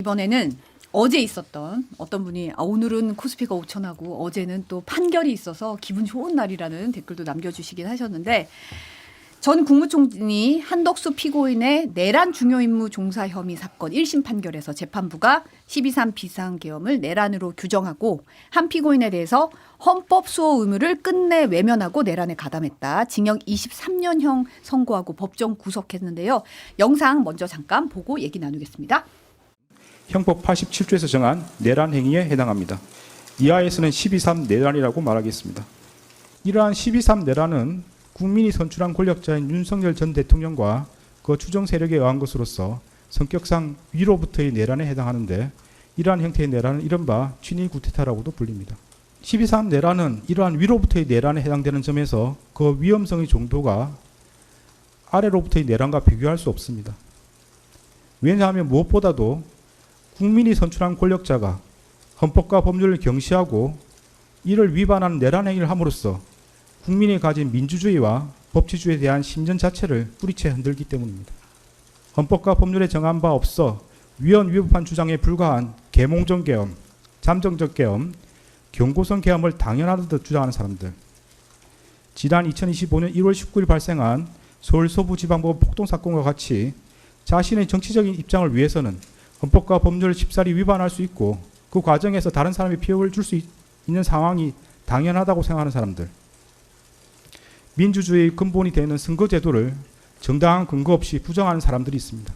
이번에는 어제 있었던 어떤 분이 오늘은 코스피가 5천하고 어제는 또 판결이 있어서 기분 좋은 날이라는 댓글도 남겨주시긴 하셨는데 전 국무총리 한덕수 피고인의 내란 중요임무 종사 혐의 사건 1심 판결에서 재판부가 12.3 비상계엄을 내란으로 규정하고 한 피고인에 대해서 헌법 수호 의무를 끝내 외면하고 내란에 가담했다. 징역 23년형 선고하고 법정 구속했는데요. 영상 먼저 잠깐 보고 얘기 나누겠습니다. 형법 87조에서 정한 내란 행위에 해당합니다. 이하에서는 12.3 내란이라고 말하겠습니다. 이러한 12.3 내란은 국민이 선출한 권력자인 윤석열 전 대통령과 그 추정 세력에 의한 것으로서 성격상 위로부터의 내란에 해당하는데 이러한 형태의 내란은 이른바 친위 구테타라고도 불립니다. 12.3 내란은 이러한 위로부터의 내란에 해당되는 점에서 그 위험성의 정도가 아래로부터의 내란과 비교할 수 없습니다. 왜냐하면 무엇보다도 국민이 선출한 권력자가 헌법과 법률을 경시하고 이를 위반하는 내란 행위를 함으로써 국민이 가진 민주주의와 법치주의에 대한 신전 자체를 뿌리채 흔들기 때문입니다. 헌법과 법률에 정한 바 없어 위헌 위법한 주장에 불과한 계몽적 계엄, 잠정적 계엄, 경고성 계엄을 당연하듯 주장하는 사람들. 지난 2025년 1월 19일 발생한 서울 서부지방법원 폭동사건과 같이 자신의 정치적인 입장을 위해서는 헌법과 법률을 쉽사리 위반할 수 있고 그 과정에서 다른 사람이 피해를 줄 수 있는 상황이 당연하다고 생각하는 사람들. 민주주의의 근본이 되는 선거제도를 정당한 근거 없이 부정하는 사람들이 있습니다.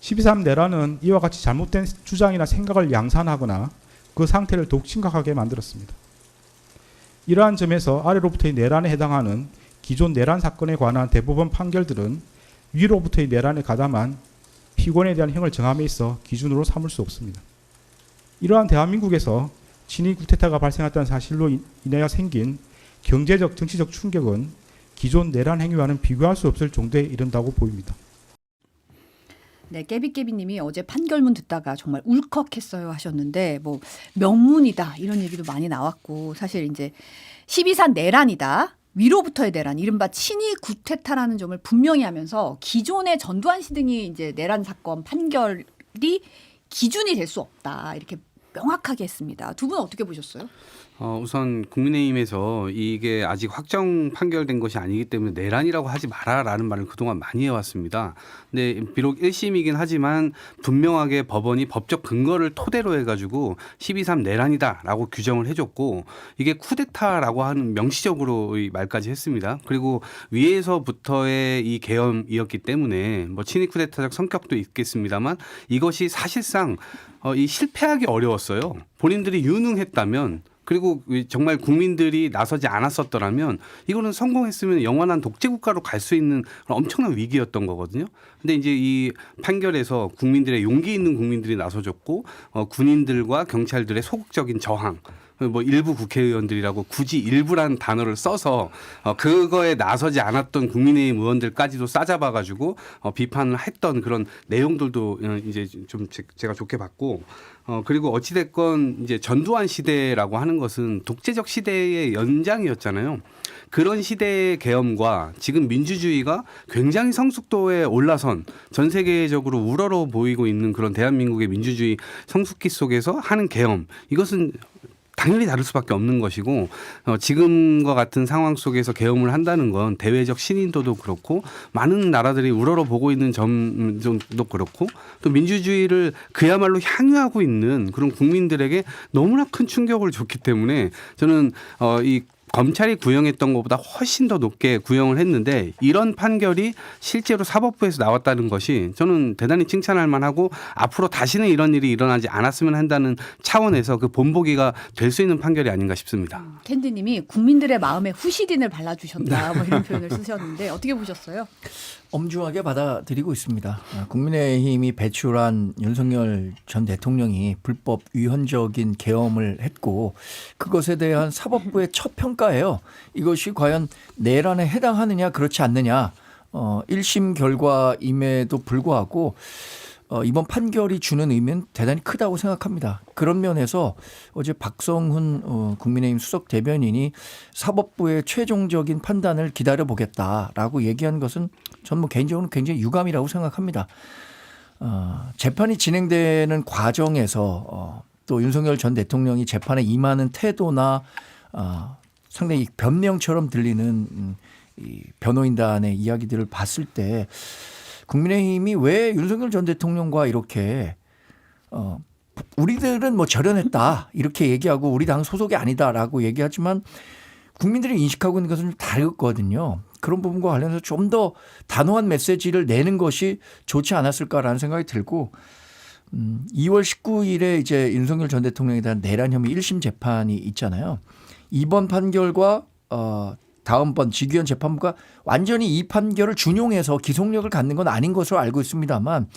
12.3 내란은 이와 같이 잘못된 주장이나 생각을 양산하거나 그 상태를 더욱 심각하게 만들었습니다. 이러한 점에서 아래로부터의 내란에 해당하는 기존 내란 사건에 관한 대법원 판결들은 위로부터의 내란에 가담한 피고인에 대한 형을 정함에 있어 기준으로 삼을 수 없습니다. 이러한 대한민국에서 친위 구테타가 발생했다는 사실로 인하여 생긴 경제적, 정치적 충격은 기존 내란 행위와는 비교할 수 없을 정도에 이른다고 보입니다. 네, 깨비깨비님이 어제 판결문 듣다가 정말 울컥했어요 하셨는데 뭐 명문이다 이런 얘기도 많이 나왔고 사실 이제 12.3 내란이다. 위로부터의 내란, 이른바 친위 구테타라는 점을 분명히 하면서 기존의 전두환 씨 등이 이제 내란 사건 판결이 기준이 될 수 없다 이렇게 명확하게 했습니다. 두 분 어떻게 보셨어요? 우선 국민의힘에서 이게 아직 확정 판결된 것이 아니기 때문에 내란이라고 하지 마라라는 말을 그동안 많이 해왔습니다. 근데 비록 1심이긴 하지만 분명하게 법원이 법적 근거를 토대로 해가지고 12.3 내란이다라고 규정을 해줬고 이게 쿠데타라고 하는 명시적으로 말까지 했습니다. 그리고 위에서부터의 이 계엄이었기 때문에 뭐 친위 쿠데타적 성격도 있겠습니다만 이것이 사실상 이 실패하기 어려웠어요. 본인들이 유능했다면 그리고 정말 국민들이 나서지 않았었더라면 이거는 성공했으면 영원한 독재국가로 갈 수 있는 엄청난 위기였던 거거든요. 근데 이제 이 판결에서 국민들의 용기 있는 국민들이 나서줬고 군인들과 경찰들의 소극적인 저항 뭐 일부 국회의원들이라고 굳이 일부란 단어를 써서 그거에 나서지 않았던 국민의힘 의원들까지도 싸잡아가지고 비판을 했던 그런 내용들도 이제 좀 제가 좋게 봤고 그리고 어찌됐건 이제 전두환 시대라고 하는 것은 독재적 시대의 연장이었잖아요. 그런 시대의 계엄과 지금 민주주의가 굉장히 성숙도에 올라선 전 세계적으로 우러러 보이고 있는 그런 대한민국의 민주주의 성숙기 속에서 하는 계엄 이것은 당연히 다를 수밖에 없는 것이고 지금과 같은 상황 속에서 계엄을 한다는 건 대외적 신인도도 그렇고 많은 나라들이 우러러 보고 있는 점도 그렇고 또 민주주의를 그야말로 향유하고 있는 그런 국민들에게 너무나 큰 충격을 줬기 때문에 저는 이 검찰이 구형했던 것보다 훨씬 더 높게 구형을 했는데 이런 판결이 실제로 사법부에서 나왔다는 것이 저는 대단히 칭찬할 만하고 앞으로 다시는 이런 일이 일어나지 않았으면 한다는 차원에서 그 본보기가 될 수 있는 판결이 아닌가 싶습니다. 캔디님이 국민들의 마음에 후시딘을 발라주셨다 뭐 이런 표현을 쓰셨는데 어떻게 보셨어요? 엄중하게 받아들이고 있습니다. 국민의힘이 배출한 윤석열 전 대통령이 불법 위헌적인 계엄을 했고 그것에 대한 사법부의 첫 평가예요. 이것이 과연 내란에 해당하느냐 그렇지 않느냐 1심 결과임에도 불구하고 이번 판결이 주는 의미는 대단히 크다고 생각합니다. 그런 면에서 어제 박성훈 국민의힘 수석 대변인이 사법부의 최종적인 판단을 기다려보겠다라고 얘기한 것은 전 뭐 개인적으로 굉장히 유감이라고 생각합니다. 재판이 진행되는 과정에서 또 윤석열 전 대통령이 재판에 임하는 태도나 상당히 변명처럼 들리는 이 변호인단의 이야기들을 봤을 때 국민의힘이 왜 윤석열 전 대통령과 이렇게 우리들은 뭐 절연했다 이렇게 얘기하고 우리 당 소속이 아니다라고 얘기하지만 국민들이 인식하고 있는 것은 좀 다르거든요. 그런 부분과 관련해서 좀 더 단호한 메시지를 내는 것이 좋지 않았을까라는 생각이 들고 2월 19일에 이제 윤석열 전 대통령에 대한 내란 혐의 1심 재판이 있잖아요. 이번 판결과 다음번 직위원 재판부가 완전히 이 판결을 준용해서 기속력을 갖는 건 아닌 것으로 알고 있습니다만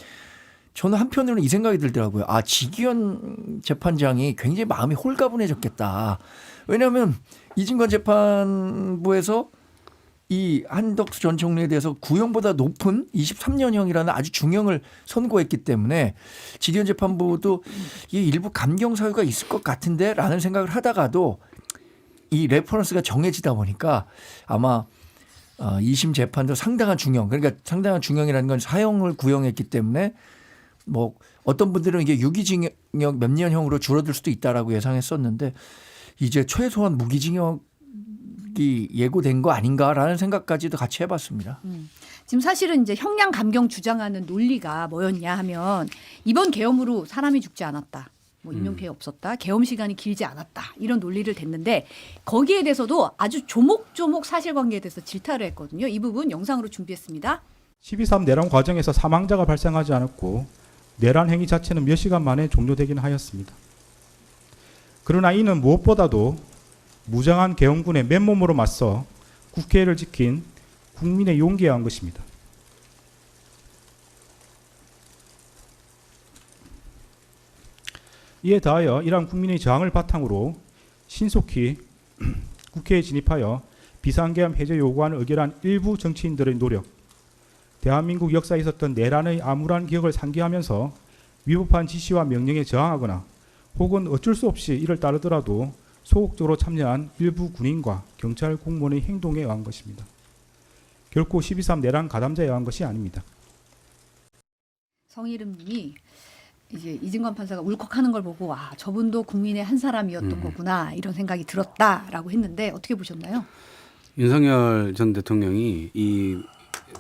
저는 한편으로는 이 생각이 들더라고요. 직위원 재판장이 굉장히 마음이 홀가분해졌겠다. 왜냐하면 이진관 재판부에서 이 한덕수 전 총리에 대해서 구형보다 높은 23년형이라는 아주 중형을 선고했기 때문에 직위원 재판부도 이 일부 감경 사유가 있을 것 같은데 라는 생각을 하다가도 이 레퍼런스가 정해지다 보니까 아마 2심 재판도 상당한 중형, 그러니까 상당한 중형이라는 건 사형을 구형했기 때문에 뭐 어떤 분들은 이게 유기징역 몇 년형으로 줄어들 수도 있다라고 예상했었는데 이제 최소한 무기징역이 예고된 거 아닌가라는 생각까지도 같이 해봤습니다. 지금 사실은 이제 형량 감경 주장하는 논리가 뭐였냐 하면 이번 계엄으로 사람이 죽지 않았다. 뭐 인명피해 없었다. 계엄 시간이 길지 않았다. 이런 논리를 댔는데 거기에 대해서도 아주 조목조목 사실관계에 대해서 질타를 했거든요. 이 부분 영상으로 준비했습니다. 12.3 내란 과정에서 사망자가 발생하지 않았고 내란 행위 자체는 몇 시간 만에 종료되긴 하였습니다. 그러나 이는 무엇보다도 무장한 계엄군의 맨몸으로 맞서 국회를 지킨 국민의 용기에 의한 것입니다. 이에 더하여 이러한 국민의 저항을 바탕으로 신속히 국회에 진입하여 비상계엄 해제 요구안을 의결한 일부 정치인들의 노력, 대한민국 역사에 있었던 내란의 암울한 기억을 상기하면서 위법한 지시와 명령에 저항하거나 혹은 어쩔 수 없이 이를 따르더라도 소극적으로 참여한 일부 군인과 경찰 공무원의 행동에 의한 것입니다. 결코 12.3 내란 가담자에 의한 것이 아닙니다. 성희름님이 이제 이진관 판사가 울컥하는 걸 보고 와 저분도 국민의 한 사람이었던 거구나 이런 생각이 들었다라고 했는데 어떻게 보셨나요? 윤석열 전 대통령이 이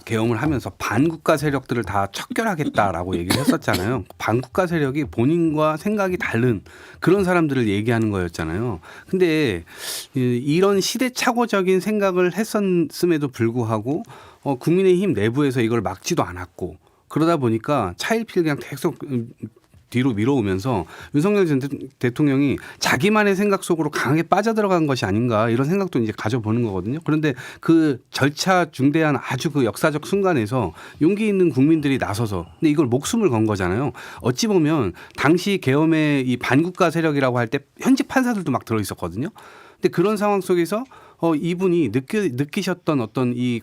계엄을 하면서 반국가 세력들을 다 척결하겠다라고 얘기를 했었잖아요. 반국가 세력이 본인과 생각이 다른 그런 사람들을 얘기하는 거였잖아요. 근데 이런 시대착오적인 생각을 했었음에도 불구하고 국민의힘 내부에서 이걸 막지도 않았고 그러다 보니까 차일피일 그냥 계속 뒤로 밀어오면서 윤석열 전 대통령이 자기만의 생각 속으로 강하게 빠져들어간 것이 아닌가 이런 생각도 이제 가져보는 거거든요. 그런데 그 절차 중대한 아주 그 역사적 순간에서 용기 있는 국민들이 나서서 근데 이걸 목숨을 건 거잖아요. 어찌 보면 당시 계엄의 이 반국가 세력이라고 할 때 현직 판사들도 막 들어 있었거든요. 근데 그런 상황 속에서 이분이 느끼셨던 어떤 이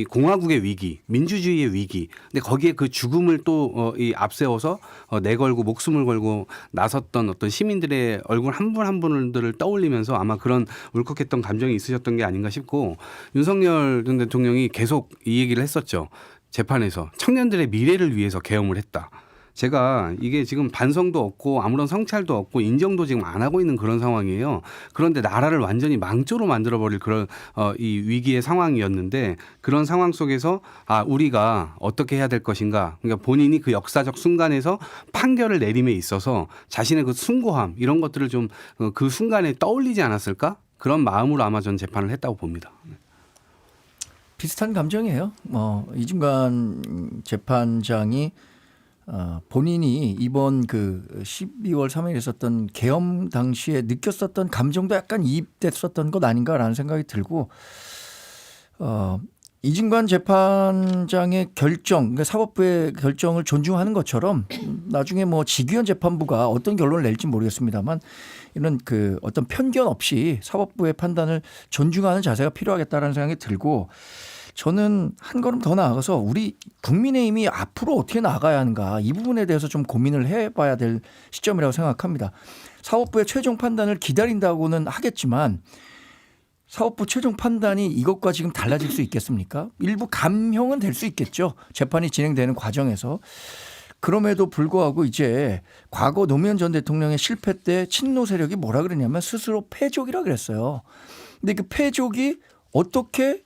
공화국의 위기, 민주주의의 위기, 근데 거기에 그 죽음을 또 앞세워서 내걸고 목숨을 걸고 나섰던 어떤 시민들의 얼굴 한 분 한 분들을 떠올리면서 아마 그런 울컥했던 감정이 있으셨던 게 아닌가 싶고 윤석열 전 대통령이 계속 이 얘기를 했었죠. 재판에서 청년들의 미래를 위해서 계엄을 했다. 제가 이게 지금 반성도 없고 아무런 성찰도 없고 인정도 지금 안 하고 있는 그런 상황이에요. 그런데 나라를 완전히 망조로 만들어버릴 그런 이 위기의 상황이었는데 그런 상황 속에서 우리가 어떻게 해야 될 것인가. 그러니까 본인이 그 역사적 순간에서 판결을 내림에 있어서 자신의 그 숭고함 이런 것들을 좀 그 순간에 떠올리지 않았을까? 그런 마음으로 아마 전 재판을 했다고 봅니다. 비슷한 감정이에요. 이진관 재판장이 본인이 이번 그 12월 3일에 있었던 계엄 당시에 느꼈었던 감정도 약간 이입됐었던 것 아닌가라는 생각이 들고 이진관 재판장의 결정, 그러니까 사법부의 결정을 존중하는 것처럼 나중에 뭐 직위원 재판부가 어떤 결론을 낼지 모르겠습니다만 이런 그 어떤 편견 없이 사법부의 판단을 존중하는 자세가 필요하겠다라는 생각이 들고 저는 한 걸음 더 나아가서 우리 국민의힘이 앞으로 어떻게 나가야 하는가 이 부분에 대해서 좀 고민을 해봐야 될 시점이라고 생각합니다. 사법부의 최종 판단을 기다린다고는 하겠지만 사법부 최종 판단이 이것과 지금 달라질 수 있겠습니까? 일부 감형은 될 수 있겠죠. 재판이 진행되는 과정에서. 그럼에도 불구하고 이제 과거 노무현 전 대통령의 실패 때 친노 세력이 뭐라 그랬냐면 스스로 패족이라 그랬어요. 근데 그 패족이 어떻게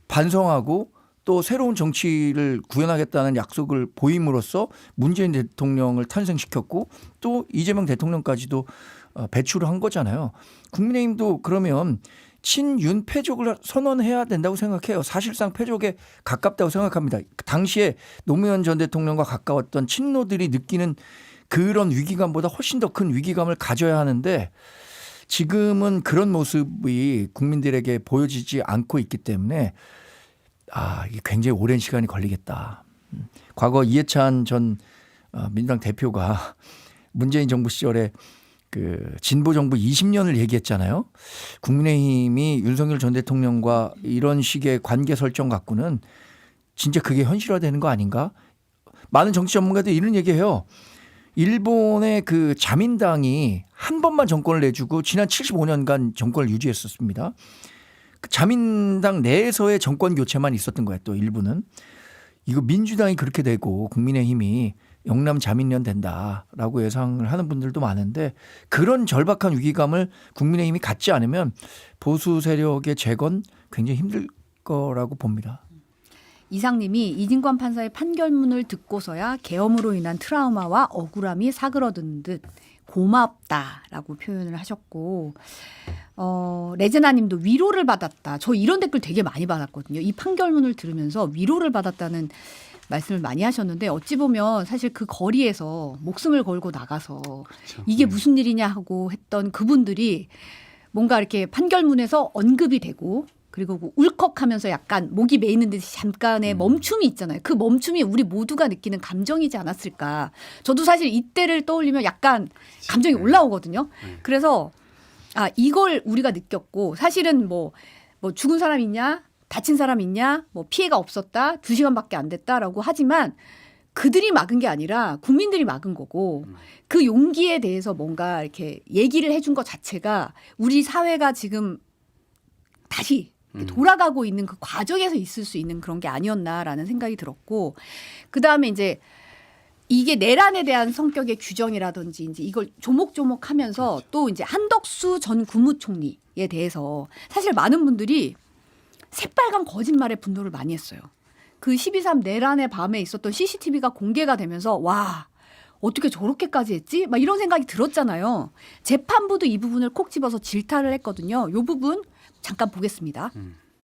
반성하고 또 새로운 정치를 구현하겠다는 약속을 보임으로써 문재인 대통령을 탄생시켰고 또 이재명 대통령까지도 배출을 한 거잖아요. 국민의힘도 그러면 친윤 패족을 선언해야 된다고 생각해요. 사실상 패족에 가깝다고 생각합니다. 당시에 노무현 전 대통령과 가까웠던 친노들이 느끼는 그런 위기감보다 훨씬 더 큰 위기감을 가져야 하는데 지금은 그런 모습이 국민들에게 보여지지 않고 있기 때문에 이게 굉장히 오랜 시간이 걸리겠다. 과거 이해찬 전 민주당 대표가 문재인 정부 시절에 그 진보 정부 20년을 얘기했잖아요. 국민의힘이 윤석열 전 대통령과 이런 식의 관계 설정 갖고는 진짜 그게 현실화되는 거 아닌가? 많은 정치 전문가들이 이런 얘기해요. 일본의 그 자민당이 한 번만 정권을 내주고 지난 75년간 정권을 유지했었습니다. 그 자민당 내에서의 정권 교체만 있었던 거예요. 또 일부는. 이거 민주당이 그렇게 되고 국민의힘이 영남 자민련 된다라고 예상을 하는 분들도 많은데 그런 절박한 위기감을 국민의힘이 갖지 않으면 보수 세력의 재건 굉장히 힘들 거라고 봅니다. 이상님이 이진관 판사의 판결문을 듣고서야 계엄으로 인한 트라우마와 억울함이 사그러든 듯 고맙다라고 표현을 하셨고 레제나 님도 위로를 받았다. 저 이런 댓글 되게 많이 받았거든요. 이 판결문을 들으면서 위로를 받았다는 말씀을 많이 하셨는데 어찌 보면 사실 그 거리에서 목숨을 걸고 나가서 그렇죠. 이게 무슨 일이냐 하고 했던 그분들이 뭔가 이렇게 판결문에서 언급이 되고 그리고 울컥하면서 약간 목이 메이는 듯이 잠깐의 멈춤이 있잖아요. 그 멈춤이 우리 모두가 느끼는 감정이지 않았을까. 저도 사실 이때를 떠올리면 약간 감정이 올라오거든요. 그래서 이걸 우리가 느꼈고 사실은 뭐 죽은 사람 있냐 다친 사람 있냐 뭐 피해가 없었다 2시간밖에 안 됐다라고 하지만 그들이 막은 게 아니라 국민들이 막은 거고 그 용기에 대해서 뭔가 이렇게 얘기를 해준 것 자체가 우리 사회가 지금 다시 돌아가고 있는 그 과정에서 있을 수 있는 그런 게 아니었나라는 생각이 들었고 그다음에 이제 이게 내란에 대한 성격의 규정이라든지 이제 이걸 조목조목하면서 그렇죠. 또 이제 한덕수 전 국무총리에 대해서 사실 많은 분들이 새빨간 거짓말에 분노를 많이 했어요. 그 12.3 내란의 밤에 있었던 CCTV가 공개가 되면서 와 어떻게 저렇게까지 했지? 막 이런 생각이 들었잖아요. 재판부도 이 부분을 콕 집어서 질타를 했거든요. 이 부분 잠깐 보겠습니다.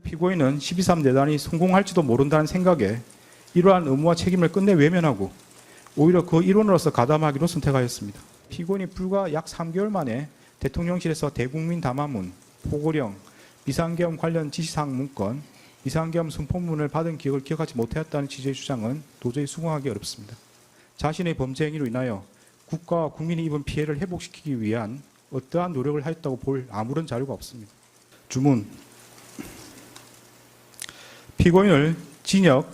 피고인은 12.3 내란이 성공할지도 모른다는 생각에 이러한 의무와 책임을 끝내 외면하고 오히려 그 일원으로서 가담하기로 선택하였습니다. 피고인이 불과 약 3개월 만에 대통령실에서 대국민 담화문, 포고령, 비상계엄 관련 지시사항 문건, 비상계엄 선포문을 받은 기억을 기억하지 못하였다는 취지의 주장은 도저히 수긍하기 어렵습니다. 자신의 범죄 행위로 인하여 국가와 국민이 입은 피해를 회복시키기 위한 어떠한 노력을 하였다고 볼 아무런 자료가 없습니다. 주문. 피고인을 징역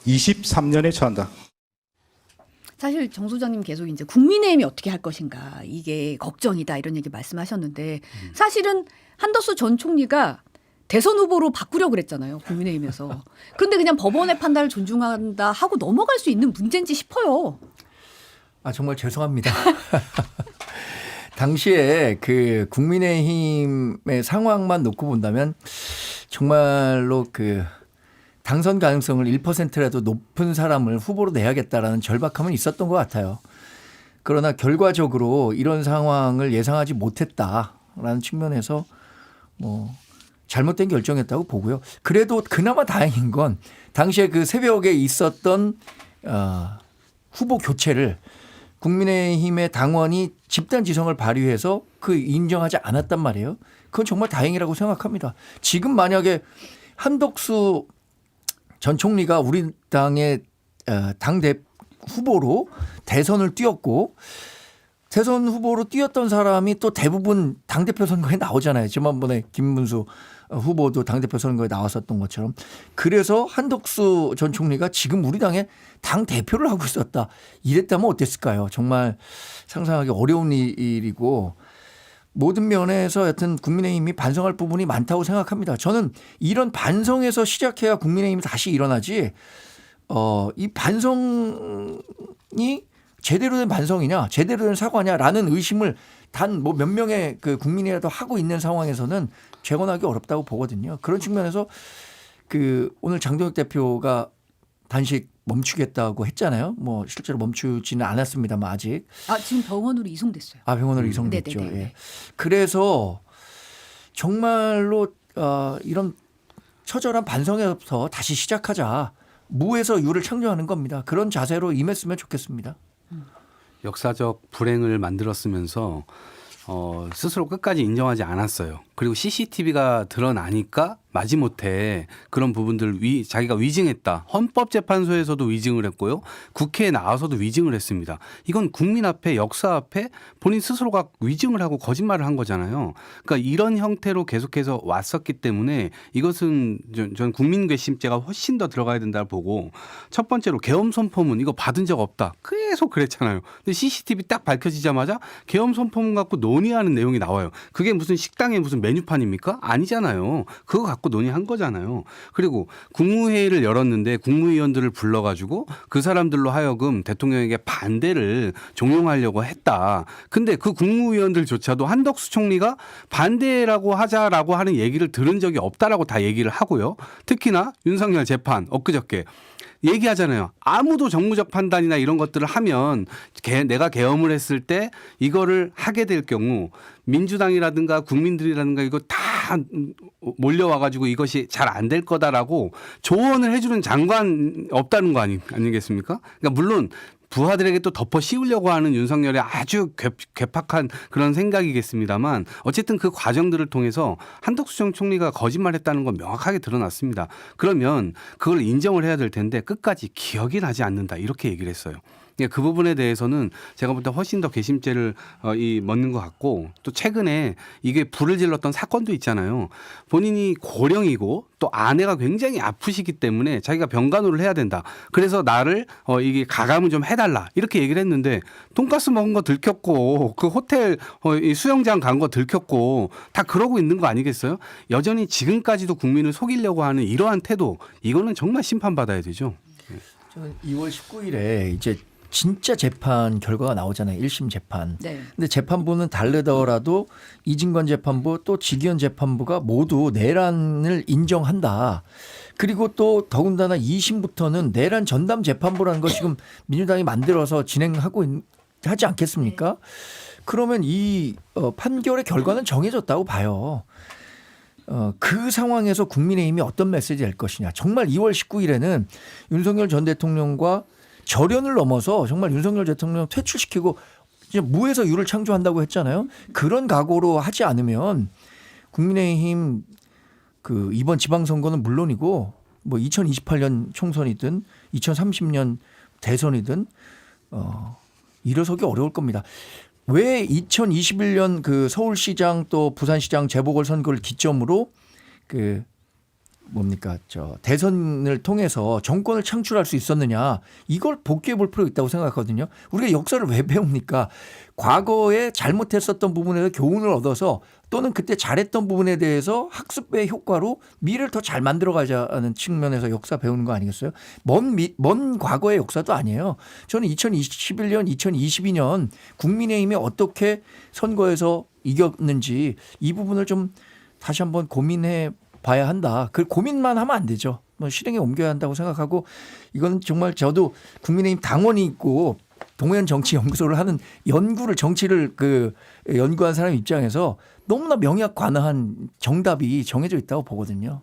23년에 처한다. 사실 정 소장님 계속 이제 국민의힘이 어떻게 할 것인가 이게 걱정이다 이런 얘기 말씀하셨는데 사실은 한덕수 전 총리가 대선 후보로 바꾸려고 그랬잖아요. 국민의힘에서. 그런데 그냥 법원의 판단을 존중한다 하고 넘어갈 수 있는 문제인지 싶어요. 정말 죄송합니다. 당시에 그 국민의힘의 상황만 놓고 본다면 정말로 그 당선 가능성을 1%라도 높은 사람을 후보로 내야겠다라는 절박함은 있었던 것 같아요. 그러나 결과적으로 이런 상황을 예상하지 못했다라는 측면에서 잘못된 결정이었다고 보고요. 그래도 그나마 다행인 건 당시에 그 새벽에 있었던 후보 교체를 국민의힘의 당원이 집단 지성을 발휘해서 그 인정하지 않았단 말이에요. 그건 정말 다행이라고 생각합니다. 지금 만약에 한덕수 전 총리가 우리 당의 당대 후보로 대선을 뛰었고 대선 후보로 뛰었던 사람이 또 대부분 당대표 선거에 나오잖아요. 지난번에 김문수 후보도 당대표 선거에 나왔었던 것처럼. 그래서 한덕수 전 총리가 지금 우리 당의 당대표를 하고 있었다. 이랬다면 어땠을까요? 정말 상상하기 어려운 일이고 모든 면에서 여튼 국민의힘이 반성할 부분이 많다고 생각합니다. 저는 이런 반성에서 시작해야 국민의힘이 다시 일어나지 이 반성이 제대로 된 반성이냐, 제대로 된 사과냐라는 의심을 단 뭐 몇 명의 그 국민이라도 하고 있는 상황에서는 재건하기 어렵다고 보거든요. 그런 측면에서 그 오늘 장동혁 대표가 단식 멈추겠다고 했잖아요. 뭐 실제로 멈추지는 않았습니다만 아직. 지금 병원으로 이송됐어요. 병원으로 이송됐죠. 네네네. 예. 그래서 정말로 이런 처절한 반성에서 다시 시작하자. 무에서 유를 창조하는 겁니다. 그런 자세로 임했으면 좋겠습니다. 역사적 불행을 만들었으면서 스스로 끝까지 인정하지 않았어요. 그리고 CCTV가 드러나니까 마지못해 그런 부분들 자기가 위증했다. 헌법재판소에서도 위증을 했고요. 국회에 나와서도 위증을 했습니다. 이건 국민 앞에 역사 앞에 본인 스스로가 위증을 하고 거짓말을 한 거잖아요. 그러니까 이런 형태로 계속해서 왔었기 때문에 이것은 전 국민 괘씸죄가 훨씬 더 들어가야 된다고 보고 첫 번째로 계엄 선포문 이거 받은 적 없다. 계속 그랬잖아요. 근데 CCTV 딱 밝혀지자마자 계엄 선포문 갖고 논의하는 내용이 나와요. 그게 무슨 식당에 무슨 메뉴판입니까? 아니잖아요. 그거 갖고 논의한 거잖아요. 그리고 국무회의를 열었는데 국무위원들을 불러가지고 그 사람들로 하여금 대통령에게 반대를 종용하려고 했다. 근데 그 국무위원들조차도 한덕수 총리가 반대라고 하자라고 하는 얘기를 들은 적이 없다라고 다 얘기를 하고요. 특히나 윤석열 재판 엊그저께 얘기하잖아요. 아무도 정무적 판단이나 이런 것들을 하면 내가 계엄을 했을 때 이거를 하게 될 경우 민주당이라든가 국민들이라든가 이거 다 몰려와가지고 이것이 잘 안 될 거다라고 조언을 해주는 장관 없다는 거 아니겠습니까? 그러니까 물론 부하들에게 또 덮어 씌우려고 하는 윤석열의 아주 괴팍한 그런 생각이겠습니다만 어쨌든 그 과정들을 통해서 한덕수 총리가 거짓말했다는 건 명확하게 드러났습니다. 그러면 그걸 인정을 해야 될 텐데 끝까지 기억이 나지 않는다 이렇게 얘기를 했어요. 그 부분에 대해서는 제가 볼 때 훨씬 더 괘씸죄를 먹는 것 같고 또 최근에 이게 불을 질렀던 사건도 있잖아요. 본인이 고령이고 또 아내가 굉장히 아프시기 때문에 자기가 병간호를 해야 된다. 그래서 나를 이게 가감을 좀 해달라 이렇게 얘기를 했는데 돈가스 먹은 거 들켰고 그 호텔 수영장 간 거 들켰고 다 그러고 있는 거 아니겠어요? 여전히 지금까지도 국민을 속이려고 하는 이러한 태도 이거는 정말 심판받아야 되죠. 저는 2월 19일에 이제 진짜 재판 결과가 나오잖아요. 1심 재판. 네. 근데 재판부는 다르더라도 이진관 재판부 또 지기현 재판부가 모두 내란을 인정한다. 그리고 또 더군다나 2심부터는 내란 전담 재판부라는 거 지금 민주당이 만들어서 진행하고 하지 않겠습니까? 그러면 이 판결의 결과는 정해졌다고 봐요. 그 상황에서 국민의힘이 어떤 메시지 낼 것이냐. 정말 2월 19일에는 윤석열 전 대통령과 절연을 넘어서 정말 윤석열 대통령 퇴출시키고 이제 무에서 유를 창조한다고 했잖아요. 그런 각오로 하지 않으면 국민의힘 그 이번 지방선거는 물론이고 뭐 2028년 총선이든 2030년 대선이든 일어서기 어려울 겁니다. 왜 2021년 그 서울시장 또 부산시장 재보궐선거를 기점으로 그 대선을 통해서 정권을 창출할 수 있었느냐 이걸 복귀해 볼 필요가 있다고 생각하거든요. 우리가 역사를 왜 배웁니까? 과거에 잘못했었던 부분에서 교훈을 얻어서 또는 그때 잘했던 부분에 대해서 학습의 효과로 미래를 더 잘 만들어가자는 측면에서 역사 배우는 거 아니겠어요? 먼 과거의 역사도 아니에요. 저는 2021년, 2022년 국민의힘이 어떻게 선거에서 이겼는지 이 부분을 좀 다시 한번 고민해 봐야 한다. 그 고민만 하면 안 되죠. 뭐 실행에 옮겨야 한다고 생각하고 이건 정말 저도 국민의힘 당원이 있고 동해안 정치 연구소를 하는 정치를 연구한 사람 입장에서 너무나 명약관화한 정답이 정해져 있다고 보거든요.